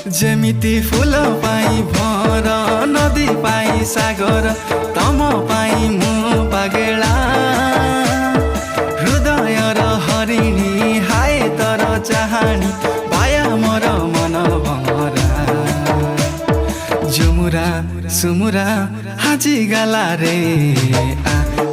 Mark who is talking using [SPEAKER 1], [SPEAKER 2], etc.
[SPEAKER 1] जेमिति फूल पाई भर नदी पाई सागर तम पाई मु पागेला हृदय र हरिणी हाय तर चाहानी पाया मोर मन भमरा झुमुरा सुमुरा हाजी गाला रे आ